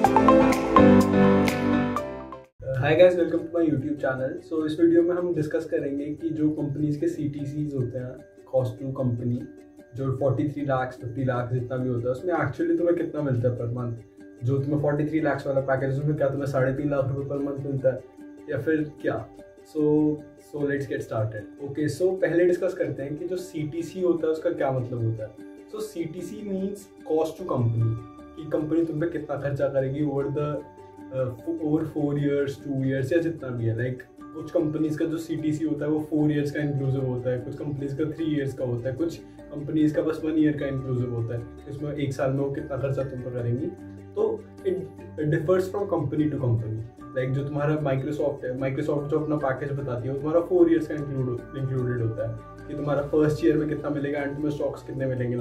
Hi guys, welcome to my YouTube channel. So इस video में हम डिस्कस करेंगे कि जो कंपनीज के CTCs होते हैं, कॉस्ट टू कंपनी, जो 43 लाख 50 लाख जितना भी होता है, उसमें एक्चुअली तुम्हें कितना मिलता है पर मंथ। जो तुम्हें 43 लाख वाला पैकेज है उसमें क्या तुम्हें 3.5 लाख रुपए पर मंथ मिलता है या फिर क्या? So let's get started. Okay, so पहले डिस्कस करते हैं कि जो CTC होता है उसका क्या मतलब होता है। So CTC means cost to company, कि कंपनी तुम पे कितना खर्चा करेगी ओवर 4 years 2 years या जितना भी है। लाइक कुछ कंपनीज का जो CTC होता है वो 4 years का इंक्लूसिव होता है, कुछ कंपनीज का 3 years का होता है, कुछ कंपनीज का बस 1 year का इंक्लूसिव होता है। इसमें 1 साल में वो कितना खर्चा तुम पर करेंगी। तो it differs from company to company. Like जो तुम्हारा माइक्रोसॉफ्ट है, माइक्रोसॉफ्ट जो अपना पैकेज बताती है वो तुम्हारा 4 years का इंक्लूडेड होता है कि तुम्हारा फर्स्ट ईयर में कितना मिलेगा एंड तुम्हें स्टॉक्स कितने मिलेंगे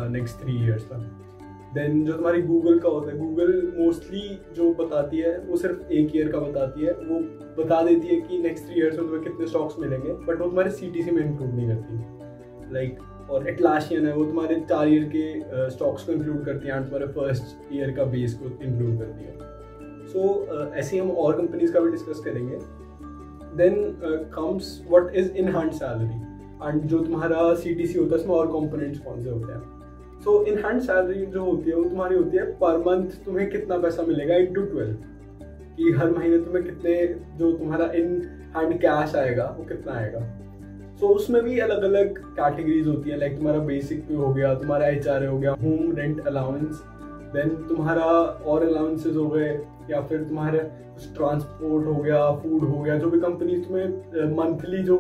नेक्स्ट 3 years तक। देन जो तुम्हारी गूगल का होता है, गूगल मोस्टली जो बताती है वो सिर्फ 1 year का बताती है। वो बता देती है कि नेक्स्ट 3 years में तुम्हें कितने स्टॉक्स मिलेंगे, बट वो तुम्हारे CTC में इंक्लूड नहीं करती। लाइक और एटलासियन है, वो तुम्हारे 4 year के स्टॉक्स को इंक्लूड करती है एंड तुम्हारे फर्स्ट ईयर का बेस को इंक्लूड करती है। सो ऐसे ही हम और कंपनीज का भी डिस्कस करेंगे। Then comes what is in hand salary, and जो तुम्हारा CTC होता है उसमें और कॉम्पोनेंट्स कौन से होते हैं। सो इन हैंड सैलरी जो होती है वो तुम्हारी होती है पर मंथ तुम्हें कितना पैसा मिलेगा इंटू 12, कि हर महीने तुम्हें कितने जो तुम्हारा इन हैंड कैश आएगा वो कितना आएगा। सो उसमें भी अलग अलग कैटेगरीज होती है। लाइक तुम्हारा बेसिक पे हो गया, तुम्हारा HRA हो गया, होम रेंट अलाउंस, देन तुम्हारा और अलाउंसेज हो गए, या फिर तुम्हारा कुछ ट्रांसपोर्ट हो गया, फूड हो गया। जो भी कंपनी तुम्हें मंथली जो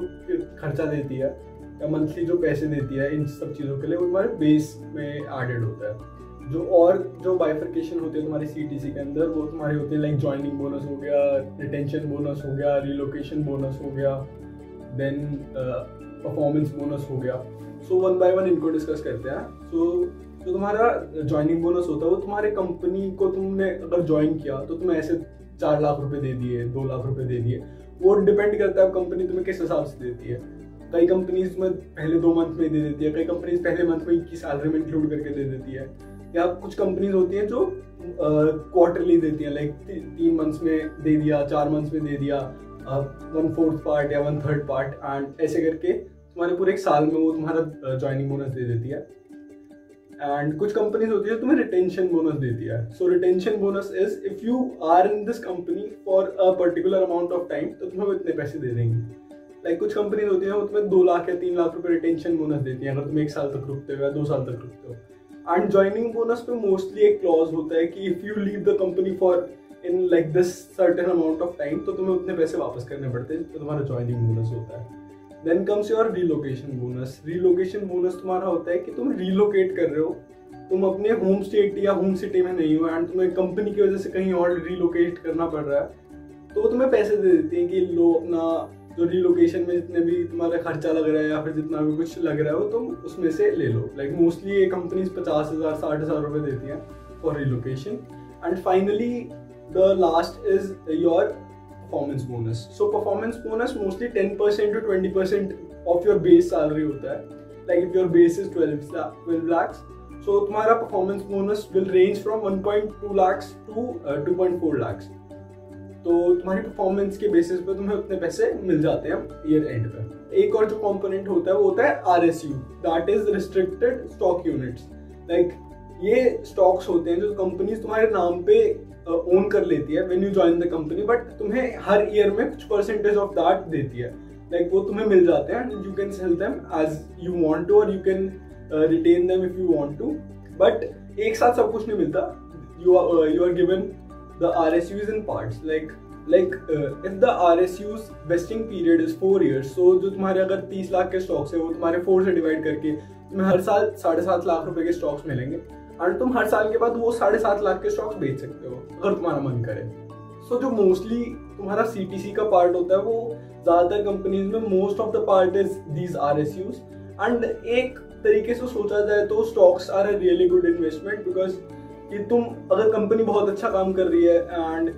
खर्चा देती है या मंथली जो पैसे देती है इन सब चीज़ों के लिए, वो तुम्हारे बेस में एडेड होता है। जो बाइफर्केशन होती है तुम्हारी CTC के अंदर वो तुम्हारी होती है, लाइक ज्वाइनिंग बोनस हो गया, रिटेंशन बोनस हो गया, रिलोकेशन बोनस हो गया, देन परफॉर्मेंस बोनस हो गया। सो 1 by 1 इनको डिस्कस करते हैं। सो जो तुम्हारा ज्वाइनिंग बोनस होता है वो तुम्हारे कंपनी को तुमने अगर ज्वाइन किया तो तुम्हें ऐसे 4 लाख रुपए दे दिए, 2 लाख रुपए दे दिए। वो डिपेंड करता है कंपनी तुम्हें किस हिसाब से देती है। कई कंपनीज में पहले 2 मंथ में दे देती है, कई कंपनीज पहले मंथ में की सैलरी में इंक्लूड करके दे देती है, या कुछ कंपनीज होती हैं जो क्वार्टरली देती हैं। लाइक 3 मंथ्स में दे दिया, 4 मंथ्स में दे दिया, 1/4 पार्ट या 1/3 पार्ट, एंड ऐसे करके तुम्हारे पूरे 1 साल में वो तुम्हारा ज्वाइनिंग बोनस दे देती है। एंड कुछ कंपनीज होती है जो तुम्हें रिटेंशन बोनस देती है। So retention bonus is if you are in this company for a particular amount of time तो तुम्हें वो इतने पैसे दे देंगी। लाइक कुछ कंपनीज होती है वो तुम्हें 2 लाख या 3 लाख रुपए रिटेंशन बोनस देती है अगर तुम 1 साल तक रुकते हो या 2 साल तक रुकते हो। एंड ज्वाइनिंग बोनस पे मोस्टली एक क्लॉज होता है कि if you leave the company for in like this certain amount of time तो तुम्हें उतने पैसे वापस करने पड़ते हैं, तो तुम्हारा ज्वाइनिंग बोनस होता है। Then comes your relocation bonus. Relocation bonus तुम्हारा होता है कि तुम रिलोकेट कर रहे हो, तुम अपने होम स्टेट या होम सिटी में नहीं हो एंड तुम्हें कंपनी की वजह से कहीं और रिलोकेट करना पड़ रहा है, तो वो तुम्हें पैसे दे देती है कि लो अपना जो रिलोकेशन में जितने भी तुम्हारा खर्चा लग रहा है या फिर जितना भी कुछ लग रहा है वो तुम उसमें से ले लो। लाइक मोस्टली ये कंपनीज 50,000 60,000 रुपए देती हैं for relocation. And finally the last is your performance bonus. So performance bonus mostly 10% to 20% of your base salary होता है। Like if your base is 12 lakhs, सो तुम्हारा performance bonus will range from 1.2 lakhs to 2.4 lakhs। तो तुम्हारी performance के basis पे तुम्हें उतने पैसे मिल जाते हैं ईयर एंड पे। एक और जो कंपोनेंट होता है वो होता है RSU, that is restricted stock units. Like ये स्टॉक्स होते हैं जो कंपनीज तुम्हारे नाम पे ओन कर लेती है when you join the company, but तुम्हें हर ईयर में कुछ परसेंटेज ऑफ दैट देती है। लाइक वो तुम्हें मिल जाते हैं, you can sell them as you want to और you can retain them if you want to, but एक साथ सब कुछ नहीं मिलता। You are given the RSUs in parts, like if the RSUs vesting period is 4 years, so जो तुम्हारे अगर 30 लाख के स्टॉक्स है वो तुम्हारे 4 से डिवाइड करके तुम्हें हर साल 7.5 लाख रुपए के स्टॉक्स मिलेंगे और तुम हर साल के बाद वो 7.5 लाख के स्टॉक्स बेच सकते हो अगर तुम्हारा मन करे। सो जो मोस्टली तुम्हारा CTC का पार्ट होता है वो ज्यादातर कंपनीज में most of the part is these RSUs। And एक तरीके से सोचा जाए तो stocks are a really good investment, because कि तुम अगर कंपनी बहुत अच्छा काम कर रही है and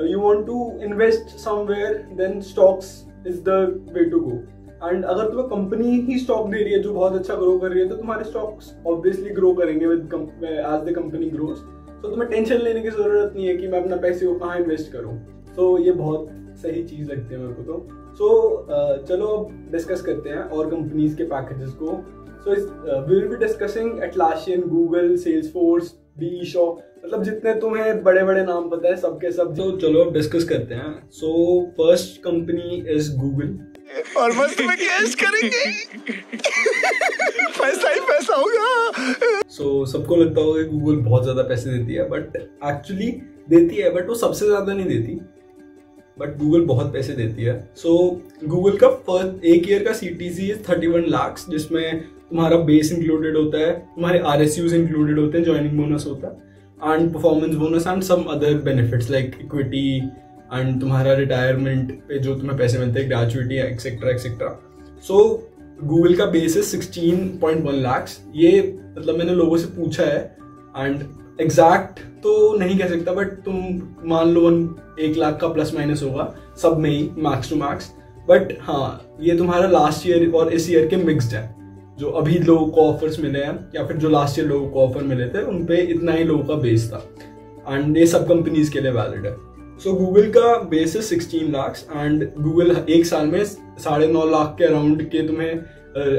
you want to invest somewhere, then stocks is the way to go. And अगर तुम्हें कंपनी ही स्टॉक दे रही है जो बहुत अच्छा ग्रो कर रही है तो तुम्हारे स्टॉक्स ऑब्वियसली ग्रो करेंगे with as the company grows. तो तुम्हें टेंशन लेने की जरूरत नहीं है कि मैं अपना पैसे को कहाँ इन्वेस्ट करूँ। तो ये बहुत सही चीज़ लगती है मेरे को। तो चलो अब डिस्कस करते हैं और कंपनीज के पैकेजेस को। So we will be discussing Atlassian, Google, Salesforce, बीशॉप, मतलब जितने तुम्हें बड़े बड़े नाम पता है सबके सब। तो चलो अब डिस्कस करते हैं। So first company is Google. और मस्त में कैश करेंगे, पैसा ही पैसा होगा। सो सबको लगता होगा कि गूगल बहुत ज्यादा पैसे देती है, बट एक्चुअली देती है, बट वो सबसे ज्यादा नहीं देती, बट गूगल बहुत पैसे देती है। सो गूगल का फर्स्ट एक ईयर का CTC 31 लाख, जिसमें तुम्हारा बेस इंक्लूडेड होता है, तुम्हारे RSUs इंक्लूडेड होते हैं, ज्वाइनिंग बोनस होता है and performance bonus and some other benefits like equity and तुम्हारा रिटायरमेंट पे जो तुम्हें पैसे मिलते हैं, gratuity etcetera etcetera. So Google का बेस है 16.1 लाख। ये मतलब मैंने लोगों से पूछा है एंड एग्जैक्ट तो नहीं कह सकता, बट तुम मान लो 1 लाख का प्लस माइनस होगा सब में ही, मैक्स टू मैक्स। बट हाँ, ये तुम्हारा लास्ट ईयर और इस ईयर के मिक्सड है। जो अभी लोगों को ऑफर्स मिले हैं या फिर जो लास्ट ईयर लोगों को ऑफर मिले थे, उन पे इतना ही लोगों का बेस था एंड ये सब कंपनीज के लिए वैलिड है। सो गूगल का बेस है 16 लाख एंड गूगल एक साल में 9.5 लाख के अराउंड के तुम्हें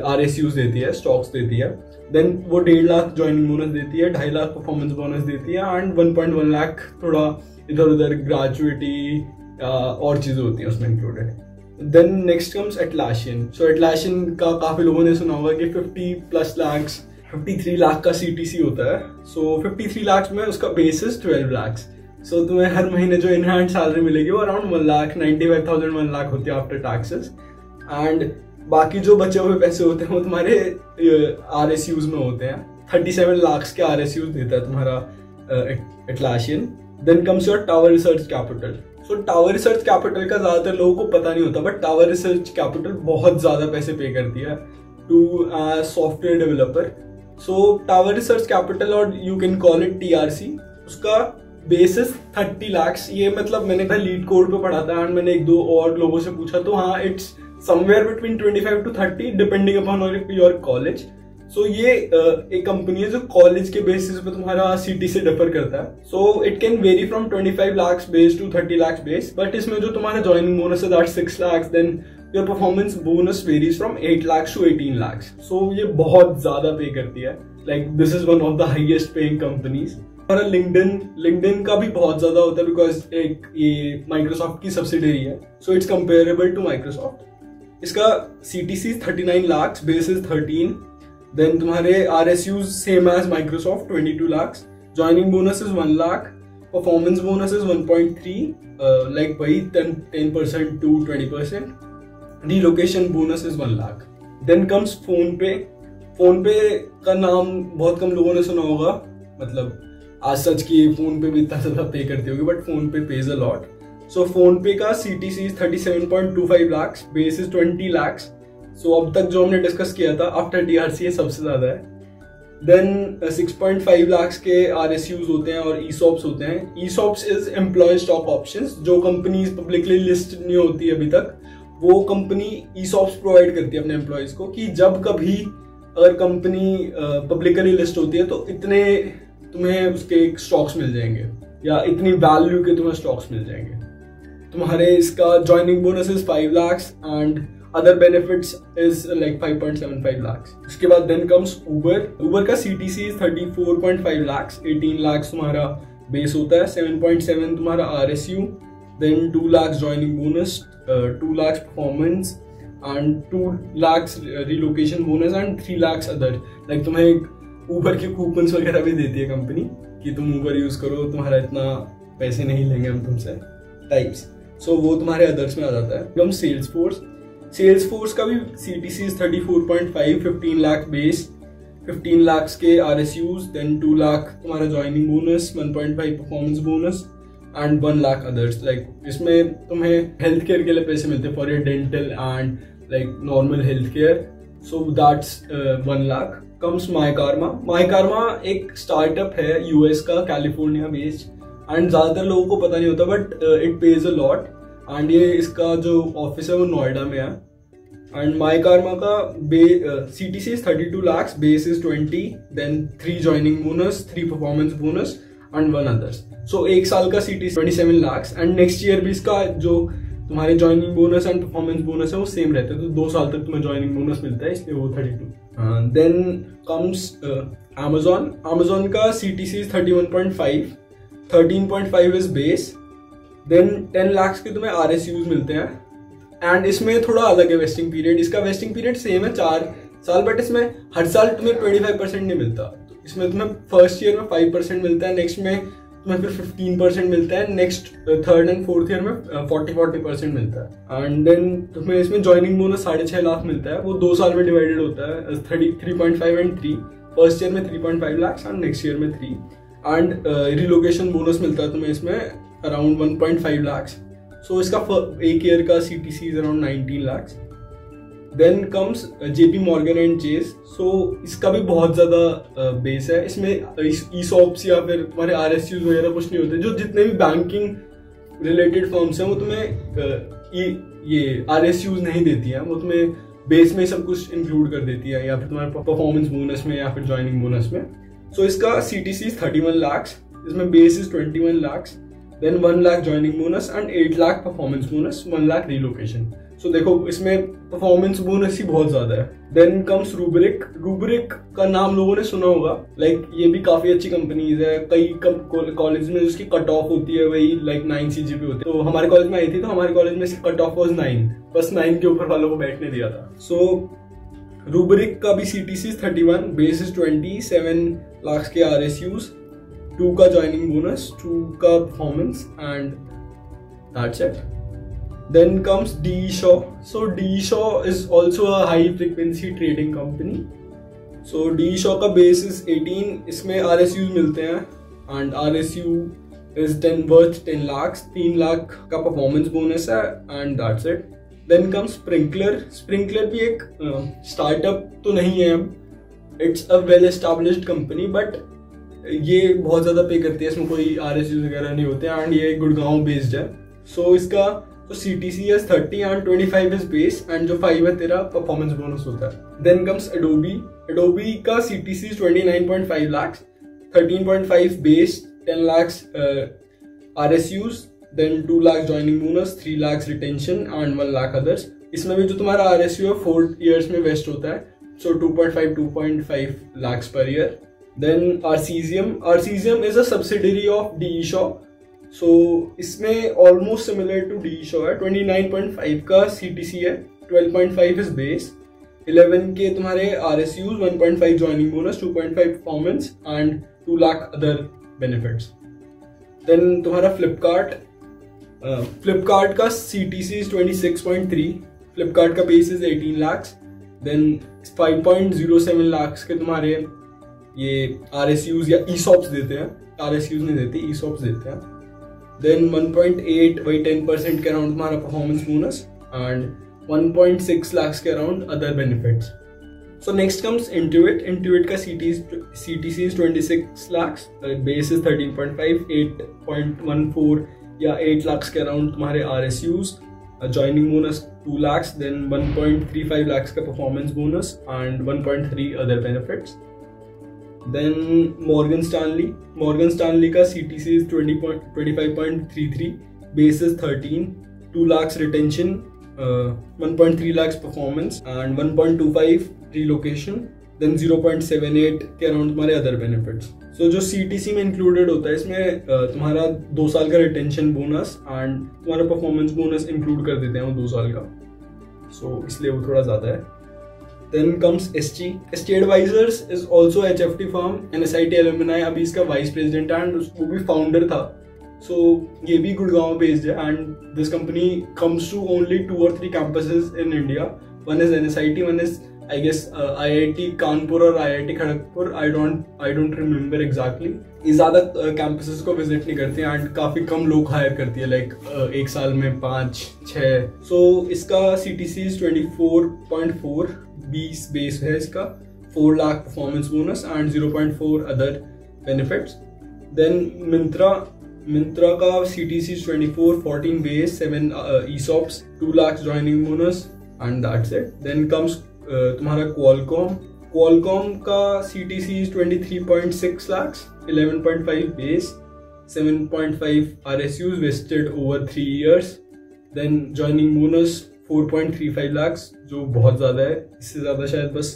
RSUs देती है, स्टॉक्स देती है। देन वो 1.5 लाख ज्वाइनिंग बोनस देती है, 2.5 लाख परफॉर्मेंस बोनस देती है एंड 1.1 लाख थोड़ा इधर उधर ग्रेचुइटी और चीजें होती हैं उसमें included. Then next comes Atlassian. So Atlassian का काफी लोगों ने सुना होगा कि 53 लाख का CTC होता है। सो 53 लाख में उसका बेस है 12 लाख। सो तुम्हें हर महीने जो इनहैंड सैलरी मिलेगी वो अराउंड 1,95,000 1 लाख होती है आफ्टर टैक्सेस एंड बाकी जो बचे हुए पैसे होते हैं वो तुम्हारे RSUs में होते हैं। 37 लाख के RSUs देता है तुम्हारा Atlassian. Then comes your Tower Research Capital. So Tower Research Capital का ज्यादातर लोगों को पता नहीं होता, बट टावर रिसर्च कैपिटल बहुत ज्यादा पैसे पे करती है to software developer. So Tower Research Capital, और you can call it TRC, उसका बेसिस 30 लाख। ये मतलब मैंने लीड कोड पे पढ़ा था एंड मैंने 1-2 और लोगों से पूछा, तो हाँ, it's somewhere between 25 to 30 depending upon your college. So ये एक कंपनी है जो कॉलेज के बेसिस पे तुम्हारा CTC डिफर करता है। सो इट कैन वेरी फ्रॉम 25 lakh base to 30 lakh base, but इसमें जो तुम्हारा ज्वाइनिंग बोनस है that 6 lakh. Then your performance bonus varies from 8 lakh to 18 lakh. So ये बहुत ज्यादा पे करती है, like this is one of the highest paying companies. हमारा लिंक्डइन का भी बहुत ज्यादा होता है बिकॉज ये माइक्रोसॉफ्ट की सब्सिडरी है। So it's comparable to Microsoft. इसका CTC 39 लाख, बेस इज 13। देन तुम्हारे RSUs same as Microsoft 22 lakh. Joining bonus is 1 lakh. Performance bonus is 1.3, like भाई 10% to 20%। Relocation bonus is 1 lakh. Then comes PhonePe का नाम बहुत कम लोगों ने सुना होगा, मतलब आज सच की फोन पे भी इतना ज्यादा पे करती होगी, but PhonePe pays a lot. So PhonePe का CTC 37.25 lakh, base is 20 lakh. सो अब तक जो हमने डिस्कस किया था आफ्टर DRC ये सबसे ज्यादा है। देन 6.5 लाख के RSUs होते हैं और ESOPs होते हैं। ESOPs is employ stock options. जो कंपनीज पब्लिकली लिस्ट नहीं होती अभी तक, वो कंपनी ESOPs प्रोवाइड करती है अपने एम्प्लॉयज को कि जब कभी अगर कंपनी पब्लिकली लिस्ट होती है तो इतने तुम्हें उसके स्टॉक्स मिल जाएंगे या इतनी वैल्यू के तुम्हें स्टॉक्स मिल जाएंगे। तुम्हारे इसका joining bonus is 5 lakh and other benefits is like 5.75 lakh. उसके बाद देन कम्स उबर का CTC इज 34.5 लाख, 18 लाख तुम्हारा बेस होता है, 7.7 तुम्हारा RSU, then 2 lakh joining bonus, 2 lakh performance and 2 lakh relocation bonus and 3 lakh other. Like तुम्हें उबर के कूपन्स वगैरह भी देती है कंपनी कि तुम उबर यूज करो, तुम्हारा इतना पैसे नहीं लेंगे हम तुमसे टाइप्स। सो वो तुम्हारे अदर्स में आ जाता है। हम सेल्सफोर्स का भी CTC 34.5, 15 लाख बेस, 15 लाख के RSUs, देन 2 लाख तुम्हारा joining bonus, 1.5 performance bonus and 1 lakh others. Like इसमें तुम्हें हेल्थ केयर के लिए पैसे मिलते हैं for your dental and like normal health care. So that's 1 lakh. Comes MyKaarma एक स्टार्टअप है US का, कैलिफोर्निया बेस्ड, एंड ज्यादातर लोगों को पता नहीं होता but it pays a lot and ये इसका जो ऑफिस है वो नोएडा में है। एंड माईकार्मा का CTC is 32 lakhs, base is 20, then 3 joining bonus, 3 performance bonus and 1 others. So एक साल का CTC 27 lakhs and next year भी इसका जो तुम्हारे joining bonus and performance bonus है वो सेम रहता है, तो 2 साल तक तुम्हें ज्वाइनिंग बोनस मिलता है, इसलिए वो 32. देन कम्स Amazon का CTC 31.5, 13.5 इज बेस. देन 10 lakhs के तुम्हें RSUs मिलते हैं एंड इसमें थोड़ा अलग है वेस्टिंग पीरियड. इसका वेस्टिंग पीरियड सेम है 4 साल, बट इसमें हर साल तुम्हें 25% नहीं मिलता. तो इसमें तुम्हें फर्स्ट ईयर में 5% मिलता है, नेक्स्ट में तुम्हें फिर 15% मिलता है, next third and fourth year में 40% मिलता है. एंड देन तुम्हें इसमें ज्वाइनिंग बोनस 6.5 लाख मिलता है, वो 2 साल में डिवाइडेड होता है 3.5 एंड 3. फर्स्ट ईयर में 3.5 lakhs एंड नेक्स्ट ईयर में 3. एंड रिलोकेशन बोनस मिलता है तुम्हें इसमें अराउंड 1.5 lakhs. सो इसका एक ईयर का CTC is around 19 lakhs. Then comes JP Morgan and Chase. So इसका भी बहुत ज़्यादा बेस है. इसमें ESOPs या फिर तुम्हारे RSUs वगैरह कुछ नहीं होते. जो जितने भी बैंकिंग रिलेटेड फर्म्स हैं वो तुम्हें ये RSUs नहीं देती हैं, वो तुम्हें बेस में सब कुछ इंक्लूड कर देती है, या फिर तुम्हारे परफॉर्मेंस बोनस में या फिर ज्वाइनिंग बोनस में. सो इसका CTC 31 lakhs, इसमें base is 21 lakhs. Then 1 lakh joining bonus and 8 lakh performance bonus, 1 lakh relocation. So देखो इसमें परफॉर्मेंस बोनस ही बहुत ज्यादा है. देन कम्स रूब्रिक का नाम लोगों ने सुना होगा. लाइक ये भी काफी अच्छी कंपनीज है. कई कॉलेज में उसकी कट ऑफ होती है वही लाइक 9 CGPA होती है. तो हमारे कॉलेज में आई थी, तो हमारे कॉलेज में इसकी कट ऑफ वाज 9, बस 9 के ऊपर वालों को बैठने दिया था. सो रूब्रिक का भी CTC 31, बेस इज 27 lakhs के RSUs, 2 का ज्वाइनिंग बोनस, 2 का performance and that's it. Then comes DE Shaw. So DE Shaw is also a high frequency trading company. So DE Shaw का base is 18, इसमें RSUs मिलते हैं and RSU is worth 10 lakhs, 3 lakh का performance bonus है and that's it. Then comes Sprinkler भी एक startup तो नहीं है, it's a well established company, but ये बहुत ज़्यादा पे करती है, इसमें कोई RSUs वगैरह नहीं होते and ये गुड़गांव based है. So इसका तो CTC is 30 and 25 is base and जो 5 है तेरा परफॉर्मेंस बोनस होता है. Then comes Adobe का CTC is 29.5 lakhs, 13.5 base, 10 lakhs RSUs, then 2 lakhs joining bonus, 3 lakhs retention and 1 lakh others. इसमें भी जो तुम्हारा RSU है 4 years में वेस्ट होता है, so 2.5 lakhs per year. Then Arcesium is a subsidiary of DE Shaw. So इसमें almost similar to DE Shaw है. 29.5 का CTC है, 12.5 इज बेस, 11 के तुम्हारे RSUs, 1.5 joining bonus, 2.5 performance and 2 lakh other benefits. Then तुम्हारा Flipkart का CTC is 26.3, Flipkart का base is 18 lakhs. Then 5.07 lakhs के तुम्हारे ये RSUs या ESOPs देते हैं, RSUs नहीं देते, ESOPs देते हैं. Then 1.8 वही 10% के अराउंड तुम्हारा परफॉर्मेंस बोनस एंड 1.6 lakhs के around other benefits. So next comes Intuit का CTC is 26 lakhs, base is 13.5, 8.14 या 8 lakhs के अराउंड तुम्हारे RSUs, joining bonus 2 lakhs, then 1.35 lakhs का performance bonus and 1.3 other benefits. Then Morgan Stanley का CTC is 25.33, base is 13, 2 lakhs retention, 1.3 lakhs performance and 1.25 relocation, then 0.78 के around तुम्हारे other benefits. सो जो CTC में included होता है इसमें तुम्हारा 2 साल का रिटेंशन बोनस एंड तुम्हारा परफॉर्मेंस बोनस इंक्लूड कर देते हैं वो 2 साल का, सो इसलिए वो थोड़ा ज़्यादा है. Then comes ST Advisors is also HFT firm, NSIT alumni, अभी इसका वाइस प्रेसिडेंट है एंड वो भी फाउंडर था. सो ये भी गुड़गांव बेस्ड है and this company comes to only 2 or 3 campuses in India. One is NSIT, one is I guess IIT Kanpur और IIT Kharagpur. I don't remember exactly. ये ज़्यादा कैंपसेस को विजिट नहीं करती हैं एंड काफ़ी कम लोग हायर करती है, लाइक एक साल में 5-6. सो इसका CTC is 24.4, 20 बेस है इसका, 4 lakh performance bonus and 0.4 other benefits. Then Myntra का CTC is 24, 14 base, 7 ESOPs, 2 lakhs joining bonus and that's it. Then comes तुम्हारा Qualcomm का CTC is 23.6 lakhs, 11.5 base, 7.5 RSUs vested over 3 years, then joining bonus 4.35 lakhs, जो बहुत ज़्यादा है, इससे ज़्यादा शायद बस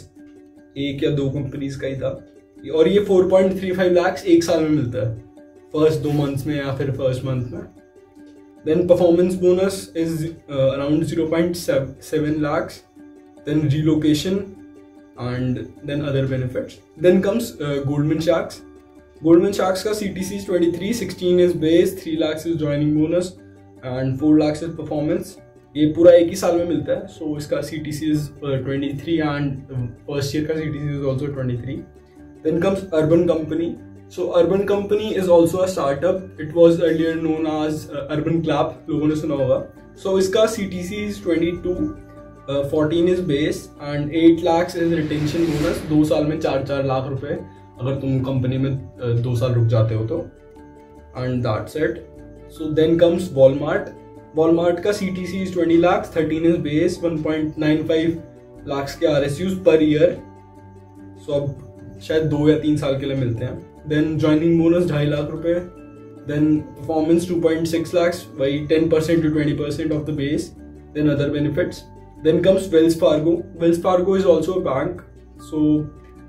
एक या दो कंपनीज का ही था, और ये 4.35 lakhs एक साल में मिलता है, फर्स्ट 2 months में या फिर फर्स्ट मंथ में. Then performance bonus is around 0.7 lakhs, then relocation and then other benefits. Then comes Goldman Sachs. Goldman Sachs का CTC is 23, 16 is base, 3 lakhs is joining bonus and 4 lakhs is performance. ये पूरा एक ही साल में मिलता है, so इसका CTC is 23 and first year का CTC is also 23. Then comes Urban Company. So Urban Company is also a startup. It was earlier known as Urban Clap, लोगों ने सुना होगा. So इसका CTC is 22, 14 is base and 8 lakhs is retention bonus. 2 साल में 4 लाख रुपए अगर तुम कंपनी में 2 साल रुक जाते हो तो. And that's it. So then comes Walmart. Walmart का CTC is 20 lakhs, 13 is base, 1.95 lakhs के RSUs per year. So अब शायद 2 या 3 साल के लिए मिलते हैं. Then joining bonus 2.5 लाख रुपए. Then performance 2.6 lakhs, by 10% to 20% of the base. Then other benefits. Then comes Wells Fargo. Wells Fargo is also a bank. So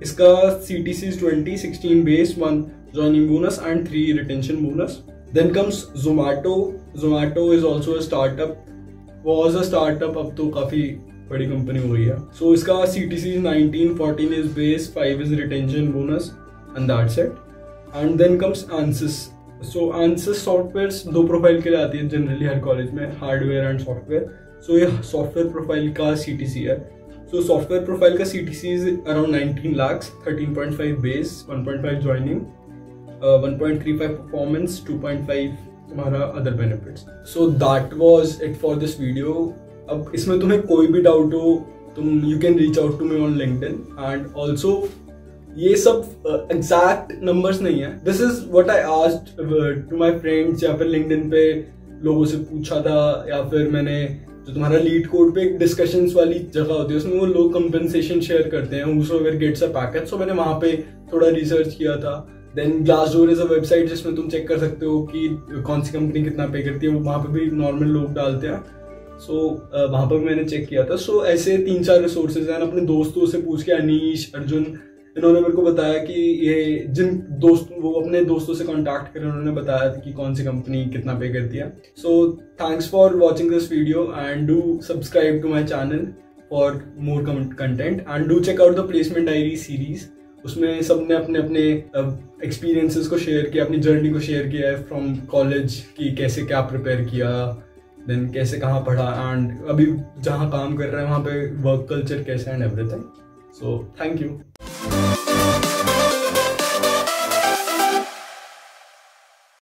इसका CTC is 20, 16 base, 1 joining bonus and 3 retention bonus. Then comes Zomato. Zomato is also a startup. Was a startup, अब तो काफी बड़ी company हो गई है. So इसका CTC is 19, 14 is base, 5 is retention bonus. And that's it. And then comes ANSYS. So ANSYS software 2 profile के लिए आती है जनरली हर कॉलेज में, हार्डवेयर एंड सॉफ्टवेयर. सो ये सॉफ्टवेयर प्रोफाइल का CTC है. सो सॉफ्टवेयर प्रोफाइल का CTC is around 19 lakhs, 13.5 base, 1.5 joining, 1.35 performance, 2.5 तुम्हारा other benefits. So that was it for this video. अब इसमें तुम्हें कोई भी डाउट हो, तुम you can reach out to me on LinkedIn. And also ये सब एग्जैक्ट नंबर्स नहीं है. This is what I asked to my friends, या फिर लिंक्डइन पे लोगों से पूछा था, या फिर मैंने जो तुम्हारा लीड कोड पे एक डिस्कशंस वाली जगह होती है उसमें वो लोग कंपनसेशन शेयर करते हैं, whosoever gets a package. So मैंने वहाँ पे थोड़ा रिसर्च किया था. Then Glassdoor is a website जिसमें तुम चेक कर सकते हो कि कौन सी कंपनी कितना पे करती है. वहाँ पे भी नॉर्मल लोग डालते हैं. सो वहाँ पर भी मैंने चेक किया था. सो ऐसे 3-4 रिसोर्सेज हैं. अपने दोस्तों से पूछ के, अनीश, अर्जुन, इन्होंने मेरे को बताया कि ये जिन दोस्त वो अपने दोस्तों से कांटेक्ट करें, उन्होंने बताया कि कौन सी कंपनी कितना पे करती है. So thanks for watching this video and do subscribe to my channel for more content and do check out the placement diary series. उसमें सबने अपने अपने एक्सपीरियंसेस को शेयर किया, अपनी जर्नी को शेयर किया है फ्रॉम कॉलेज की, कैसे क्या प्रिपेयर किया, देन कैसे कहाँ पढ़ा, एंड अभी जहाँ काम कर रहे हैं वहाँ पे वर्क कल्चर कैसा and everything. So thank you.